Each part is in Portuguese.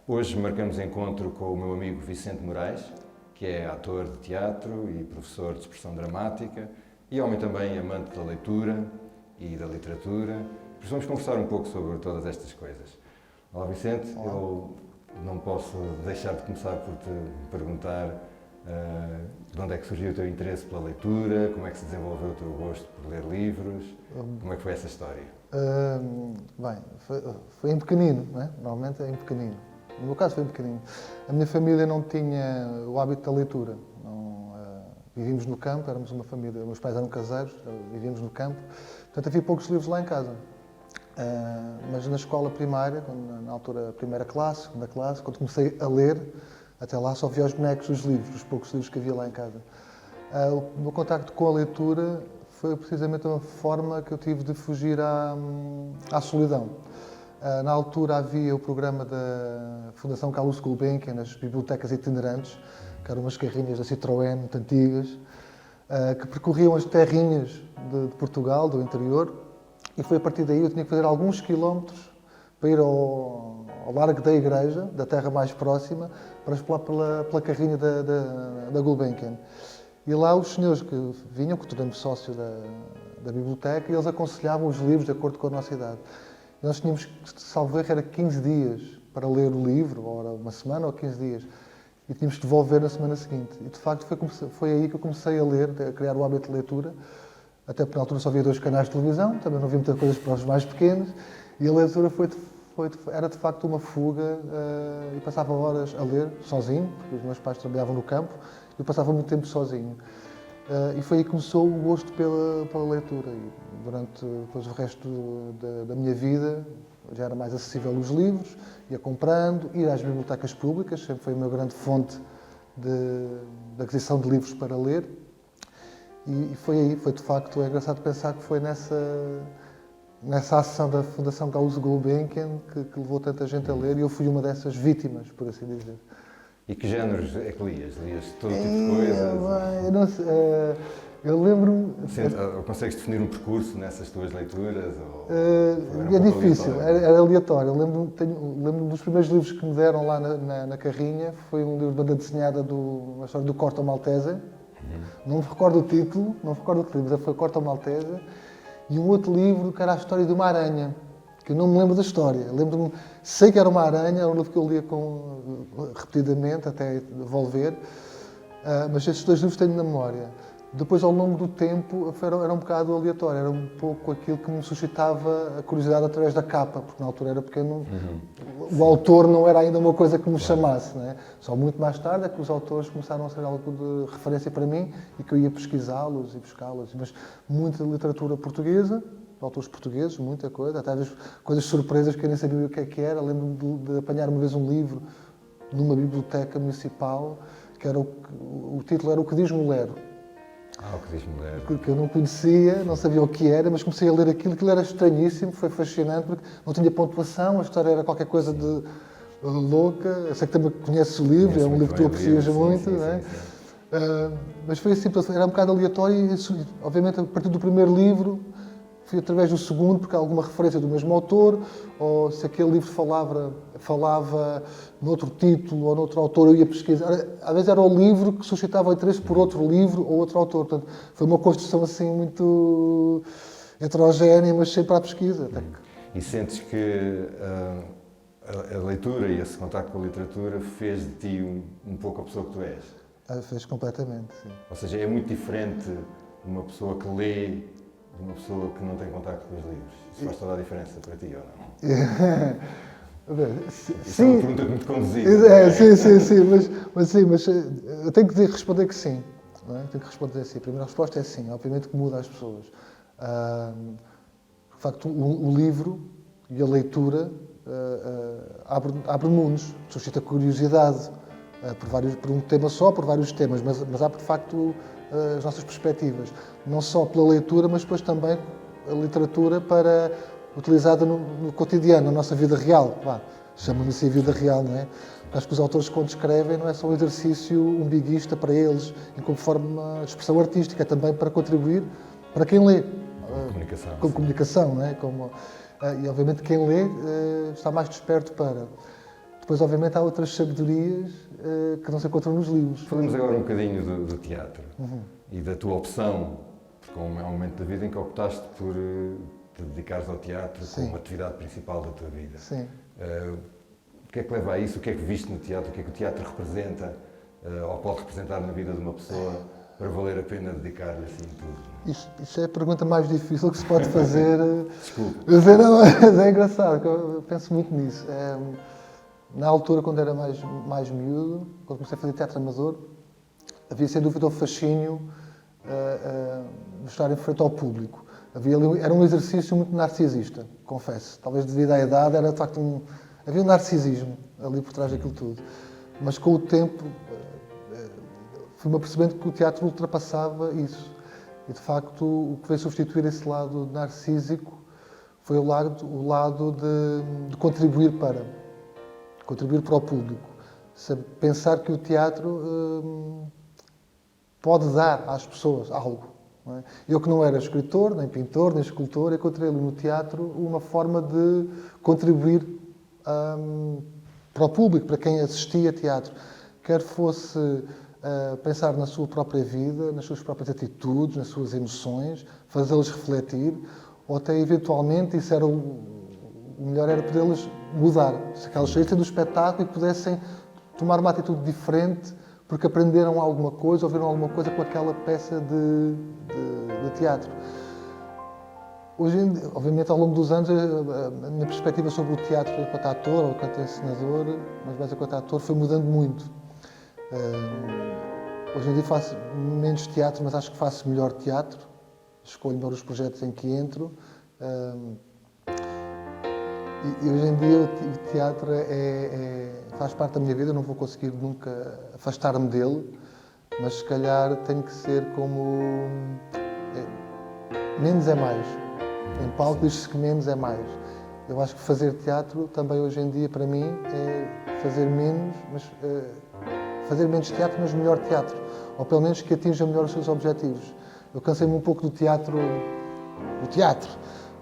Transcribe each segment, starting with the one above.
Hoje marcamos encontro com o meu amigo Vicente Moraes, que é ator de teatro e professor de expressão dramática e homem também amante da leitura e da literatura. Por isso vamos conversar um pouco sobre todas estas coisas. Olá Vicente, eu não posso deixar de começar por te perguntar de onde é que surgiu o teu interesse pela leitura, como é que se desenvolveu o teu gosto por ler livros, como é que foi essa história? Bem, foi em pequenino, não é? Normalmente é em pequenino. No meu caso foi em pequenino. A minha família não tinha o hábito da leitura. Vivíamos no campo, éramos uma família, meus pais eram caseiros, vivíamos no campo, portanto havia poucos livros lá em casa. Mas na escola primária, na altura primeira classe, segunda classe, quando comecei a ler, até lá só via os bonecos dos livros, os poucos livros que havia lá em casa. O meu contacto com a leitura foi precisamente uma forma que eu tive de fugir à solidão. Na altura havia o programa da Fundação Carlos Gulbenkian, nas bibliotecas itinerantes, que eram umas carrinhas da Citroën, muito antigas, que percorriam as terrinhas de Portugal, do interior, e foi a partir daí eu tinha que fazer alguns quilómetros para ir ao largo da igreja, da terra mais próxima, para explorar pela carrinha da Gulbenkian. E lá os senhores que vinham, que tornamos sócio da biblioteca, eles aconselhavam os livros de acordo com a nossa idade. E nós tínhamos, salvo erro, era 15 dias para ler o livro, ou era uma semana ou 15 dias, e tínhamos que devolver na semana seguinte. E de facto foi aí que eu comecei a ler, a criar o hábito de leitura, até porque na altura só havia 2 canais de televisão, também não havia muitas coisas para os mais pequenos, e a leitura era de facto uma fuga, e passava horas a ler, sozinho, porque os meus pais trabalhavam no campo, e eu passava muito tempo sozinho. E foi aí que começou o gosto pela leitura. E durante depois o resto da minha vida já era mais acessível os livros, ia comprando, ir às bibliotecas públicas, sempre foi a minha grande fonte de aquisição de livros para ler. E foi aí, foi de facto, é engraçado pensar que foi nessa ação da Fundação Carlos Gulbenkian que levou tanta gente a ler, e eu fui uma dessas vítimas, por assim dizer. E que géneros é que lias? Lias todo tipo de coisas? Eu não sei, eu lembro-me... Consegues definir um percurso nessas tuas leituras? É difícil, era aleatório. Eu lembro-me dos primeiros livros que me deram lá na carrinha, foi um livro de banda desenhada uma história do Corto Maltese. Não me recordo o título, mas foi Corto Maltese. E um outro livro que era a história de uma aranha, que eu não me lembro da história. Sei que era uma aranha, era um livro que eu lia repetidamente, até devolver, mas esses 2 livros tenho na memória. Depois, ao longo do tempo, era um bocado aleatório, era um pouco aquilo que me suscitava a curiosidade através da capa, porque na altura era pequeno, o autor não era ainda uma coisa que me chamasse, não é? Só muito mais tarde é que os autores começaram a ser algo de referência para mim e que eu ia pesquisá-los e buscá-los. Mas muita literatura portuguesa, autores portugueses, muita coisa, até às vezes coisas surpresas que eu nem sabia o que é que era. Lembro-me de apanhar uma vez um livro numa biblioteca municipal, que era o título era O que diz Mulero. O que diz Mulero. Que eu não conhecia, não sabia o que era, mas comecei a ler aquilo era estranhíssimo, foi fascinante, porque não tinha pontuação, a história era qualquer coisa de louca. Eu sei que também conheces o livro, é um livro que tu aprecias muito, não é? Mas foi assim, era um bocado aleatório e, obviamente, a partir do primeiro livro, fui através do segundo, porque há alguma referência do mesmo autor, ou se aquele livro falava noutro título ou noutro autor, eu ia pesquisar. Às vezes era o livro que suscitava o interesse por outro livro ou outro autor. Portanto, foi uma construção assim muito heterogénea, mas sempre à pesquisa. E sentes que a leitura e esse contacto com a literatura fez de ti um pouco a pessoa que tu és? Fez completamente, sim. Ou seja, é muito diferente uma pessoa que lê de uma pessoa que não tem contacto com os livros. Isso faz toda a diferença para ti, ou não? Isso é uma pergunta que me conduziu. Sim, mas eu tenho que responder que sim. Não é? Tenho que responder assim. A primeira resposta é sim, obviamente que muda as pessoas. De facto, o livro e a leitura abre mundos, suscita curiosidade por um tema só, por vários temas, mas há, de facto, as nossas perspectivas. Não só pela leitura, mas depois também a literatura utilizada no cotidiano, na nossa vida real. Chama-me assim a vida real, não é? Acho que os autores, quando escrevem, não é só um exercício umbiguista para eles, como forma de expressão artística, é também para contribuir para quem lê. Com comunicação, não é? E obviamente quem lê está mais desperto para. Depois, obviamente, há outras sabedorias que não se encontram nos livros. Falemos agora um bocadinho do teatro e da tua opção, porque há um momento da vida em que optaste por te dedicares ao teatro como atividade principal da tua vida. Sim. O que é que leva a isso? O que é que viste no teatro? O que é que o teatro representa ou pode representar na vida de uma pessoa para valer a pena dedicar-lhe assim tudo? Isso é a pergunta mais difícil que se pode fazer. Desculpe. Mas é engraçado, que eu penso muito nisso. Na altura, quando era mais miúdo, quando comecei a fazer teatro amador, havia sem dúvida o fascínio de estar em frente ao público. Era um exercício muito narcisista, confesso. Talvez devido à idade, era de facto havia um narcisismo ali por trás daquilo tudo. Mas com o tempo fui-me apercebendo que o teatro ultrapassava isso. E de facto o que veio substituir esse lado narcísico foi o lado de contribuir para o público. Pensar que o teatro pode dar às pessoas algo. Não é? Eu que não era escritor, nem pintor, nem escultor, encontrei ali no teatro uma forma de contribuir para o público, para quem assistia a teatro. Quer fosse pensar na sua própria vida, nas suas próprias atitudes, nas suas emoções, fazê-los refletir, ou até eventualmente, isso era o melhor era poder-los mudar, se elas saíssem do espetáculo e pudessem tomar uma atitude diferente porque aprenderam alguma coisa, ouviram alguma coisa com aquela peça de teatro. Hoje, obviamente, ao longo dos anos, a minha perspectiva sobre o teatro enquanto ator ou enquanto encenador, mas mais enquanto ator, foi mudando muito. Hoje em dia faço menos teatro, mas acho que faço melhor teatro. Escolho melhor os projetos em que entro. E hoje em dia o teatro faz parte da minha vida, eu não vou conseguir nunca afastar-me dele, mas se calhar tem que ser como menos é mais. Em palco diz-se que menos é mais. Eu acho que fazer teatro também hoje em dia para mim é fazer menos, mas fazer menos teatro, mas melhor teatro. Ou pelo menos que atinja melhor os seus objetivos. Eu cansei-me um pouco do teatro.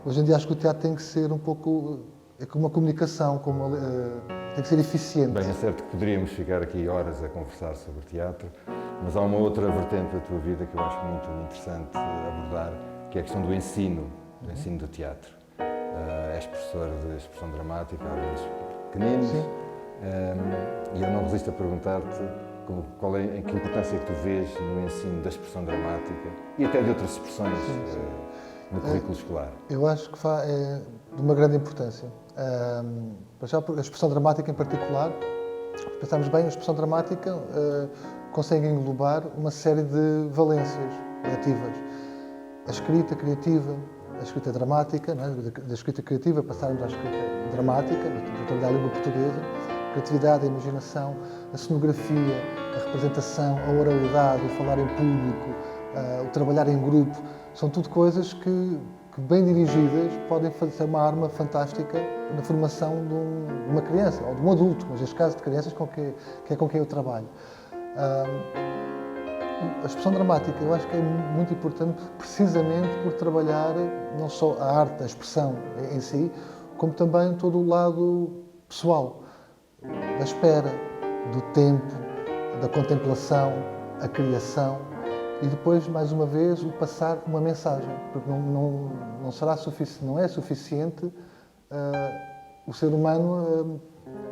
Hoje em dia acho que o teatro tem que ser um pouco como uma comunicação, tem que ser eficiente. Bem, é certo que poderíamos ficar aqui horas a conversar sobre teatro, mas há uma outra vertente da tua vida que eu acho muito interessante abordar, que é a questão do ensino do teatro. És professor de expressão dramática há alunos pequeninos. Sim. E eu não resisto a perguntar-te que importância é que tu vês no ensino da expressão dramática e até de outras expressões no currículo escolar. Eu acho que é de uma grande importância. A expressão dramática em particular, se pensarmos bem, a expressão dramática consegue englobar uma série de valências ativas. A escrita criativa, a escrita dramática, não é? Da escrita criativa passarmos à escrita dramática, de trabalhar a língua portuguesa, a criatividade, a imaginação, a cenografia, a representação, a oralidade, o falar em público, o trabalhar em grupo, são tudo coisas que bem dirigidas podem ser uma arma fantástica na formação de uma criança, ou de um adulto, mas neste caso de crianças que é com quem eu trabalho. A expressão dramática eu acho que é muito importante precisamente por trabalhar não só a arte da expressão em si, como também todo o lado pessoal, da espera, do tempo, da contemplação, a criação e depois, mais uma vez, o passar uma mensagem, porque não é suficiente o ser humano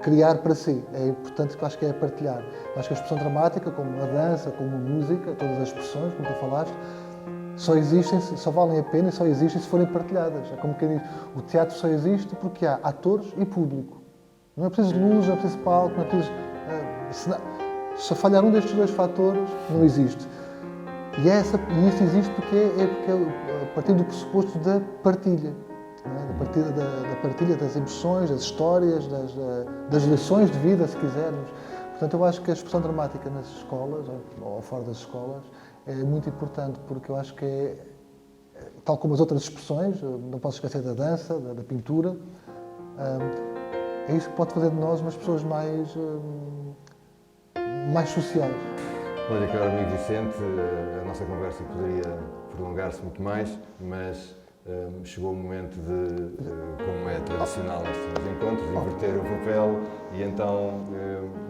criar para si. É importante, que eu acho que é partilhar. Eu acho que a expressão dramática, como a dança, como a música, todas as expressões, como tu falaste, só valem a pena e só existem se forem partilhadas. É como quem diz, o teatro só existe porque há atores e público. Não é preciso luz, não é preciso palco, não é preciso... Se falhar um destes dois fatores, não existe. E isso existe porque é a partir do pressuposto da partilha. Da partilha das emoções, das histórias, das lições de vida, se quisermos. Portanto, eu acho que a expressão dramática nas escolas, ou fora das escolas, é muito importante, porque eu acho que tal como as outras expressões, não posso esquecer da dança, da pintura, é isso que pode fazer de nós umas pessoas mais sociais. Olha, caro amigo Vicente, a nossa conversa poderia prolongar-se muito mais, mas chegou o momento de, como é tradicional nestes encontros, inverter o papel e então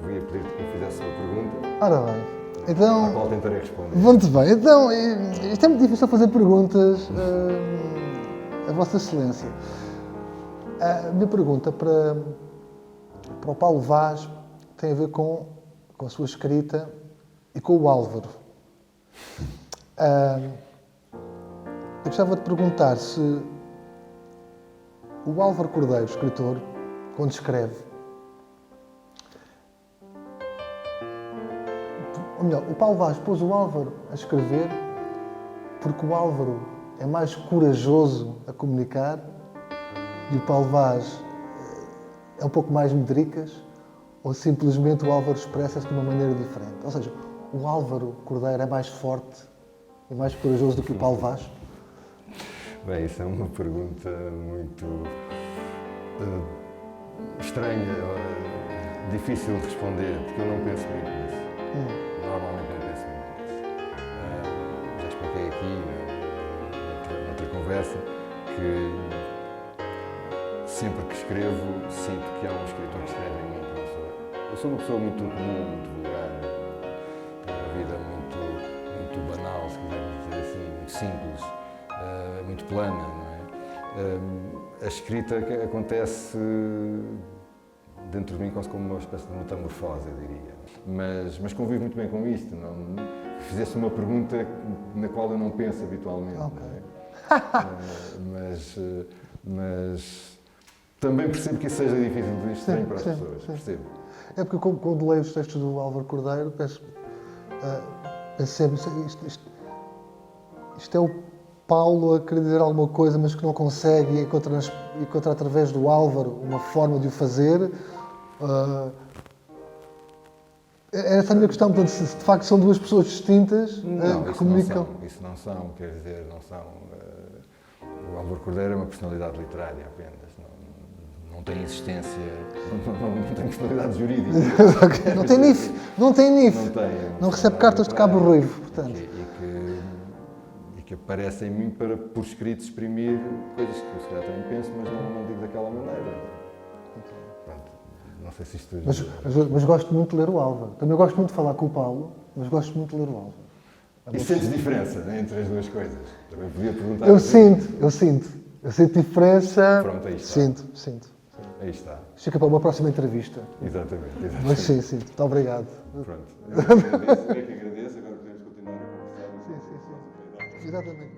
ia pedir-te que me fizesse uma pergunta, Ora bem, então... à qual tentarei responder. Muito bem, então, isto é muito difícil fazer perguntas a Vossa Excelência. A minha pergunta para o Paulo Vaz tem a ver com a sua escrita e com o Álvaro. Eu gostava de perguntar se o Álvaro Cordeiro, escritor, quando escreve, ou melhor, o Paulo Vaz pôs o Álvaro a escrever porque o Álvaro é mais corajoso a comunicar e o Paulo Vaz é um pouco mais medricas, ou simplesmente o Álvaro expressa-se de uma maneira diferente? Ou seja, o Álvaro Cordeiro é mais forte e mais corajoso do que o Paulo Vaz? Bem, isso é uma pergunta muito estranha, difícil de responder, porque eu não penso muito nisso. Normalmente não penso muito nisso. Já expliquei aqui, noutra conversa, que sempre que escrevo sinto que há um escritor que escreve em mim, que não sou eu. Eu sou uma pessoa muito comum, muito vulgar, tenho uma vida muito banal, se quisermos dizer assim, muito simples, muito plana, não é? A escrita acontece dentro de mim quase como uma espécie de metamorfose, eu diria. Mas convivo muito bem com isto. Não, fizesse uma pergunta na qual eu não penso habitualmente. Okay. Não é? Mas também percebo que isso seja difícil de estranho para as pessoas. Sim. Percebo. É porque quando leio os textos do Álvaro Cordeiro, penso sempre, isto é o Paulo a querer dizer alguma coisa, mas que não consegue e encontra através do Álvaro uma forma de o fazer. Essa é a minha questão, portanto, se de facto são duas pessoas distintas que comunicam. Isso não são, quer dizer, não são. O Álvaro Cordeiro é uma personalidade literária apenas. Não tem existência, não tem personalidade jurídica. Okay. Não tem NIF. Não recebe cartas de Cabo Ruivo, portanto. E que aparece em mim para, por escrito, exprimir coisas que eu se calhar também penso, mas não digo daquela maneira. Pronto, não sei se isto... Mas gosto muito de ler o Álvaro. Também gosto muito de falar com o Paulo, mas gosto muito de ler o Álvaro. E sentes diferença entre as duas coisas? Também podia perguntar... Eu sinto diferença. Pronto, aí está. Sinto. Aí está. Fica para uma próxima entrevista. Exatamente. Mas sim. Muito obrigado. Pronto. Eu é que agradeço. Agora podemos continuar a conversar. Sim. Exatamente.